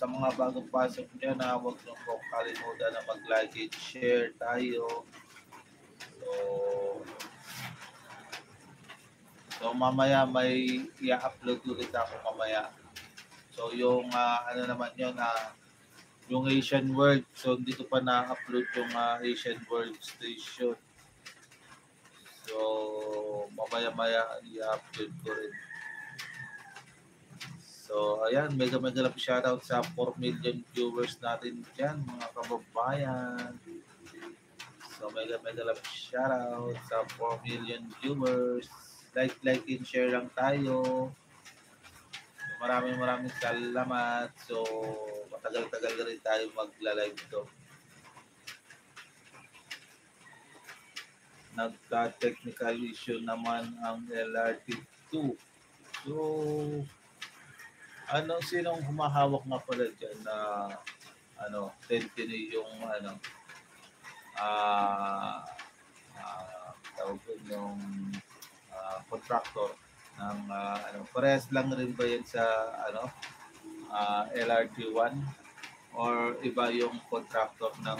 sa mga bagong pasok dyan, huwag nyo pong kalimutan na mag-like and share tayo. So mamaya may i-upload ulit ako mamaya. So yung ano naman yun, yung Asian World. So hindi ko pa na-upload yung Asian World Station. So mamaya-maya i-upload ko rin. So ayan, mega love shoutout sa 4 million viewers natin dyan, mga kababayan. So mega love shoutout sa 4 million viewers. Like and share lang tayo. Maraming salamat. So matagal-tagal na rin tayo magla-live to. Nagka-technical issue naman ang LRT2. So sinong humahawak na pala dyan na Tentini yung tawag yung contractor ng parehas lang rin ba yan sa LRT1 or iba yung contractor ng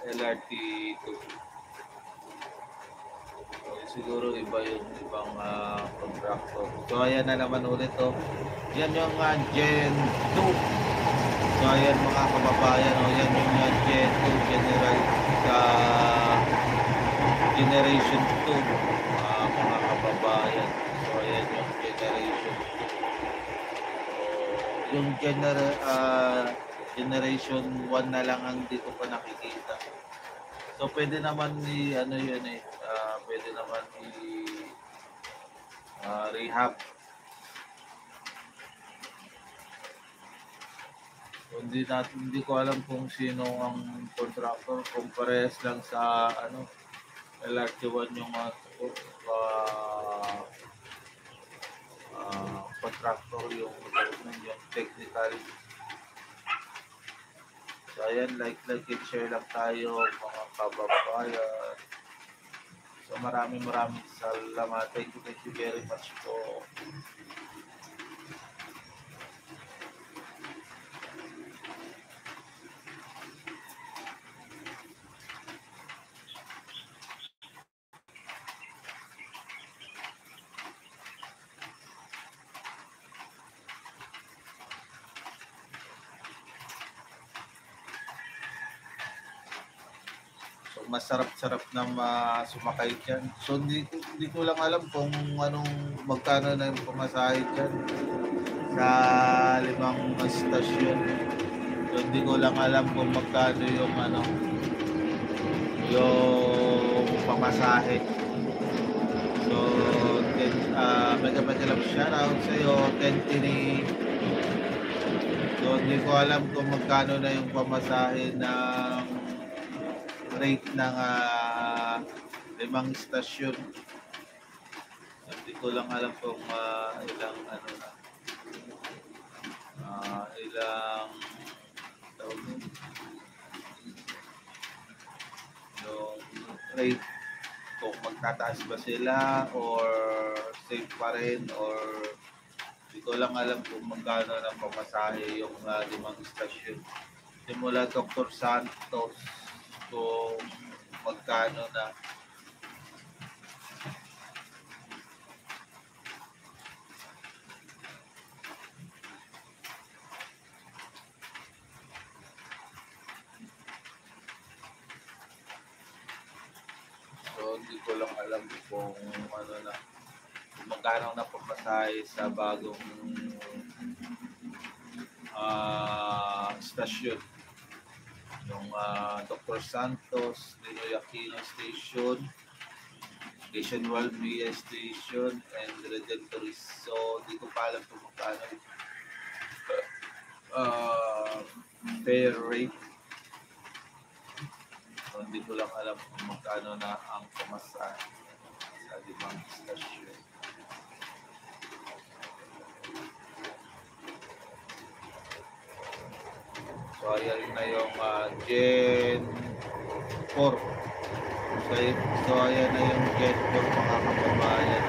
LRT2? So, siguro iba yung ibang contractor. So ayan na naman ulit yan yung Gen 2. So ayan mga kababayan, yan yung Gen 2 Generation 2, mga kababayan. So ayan yung Generation 2. So, yung Generation 1 na lang ang dito pa nakikita. So pwede naman pwede naman rehab. So, hindi ko alam kung sino ang contractor, kung parehas lang sa LRT1 yung contractor yung technical. So ayan, like and share lang tayo mga kababayan. So maraming salamat. Thank you very much po. Masarap na sumakay dyan. So hindi ko lang alam kung magkano na yung pumasahe dyan sa 5 stasyon. So hindi ko lang alam kung magkano yung yung pamasahe. So mega love shoutout sa iyo, Tentini. So hindi ko alam kung magkano na yung pamasahe ng rate ng 5 stasyon. Hindi ko lang alam kung ilang ilang yung rate, kung magtataas ba sila or safe pa rin, or hindi ko lang alam kung magkano ng pamasahe yung 5 stasyon. Simula Dr. Santos kung magkano na. So hindi ko lang alam kung magkano na pamasahe sa bagong stasyon. Yung Dr. Santos, Ninoy Aquino Station, Nationwide BS Station, and Redemptoris. So, di ko pa alam kung magkano fair rate. So, hindi ko lang alam kung magkano na ang pamasahe sa 5 stasyon. So ayan na yung Gen 4. So ayan na yung Gen 4 mga kababayan.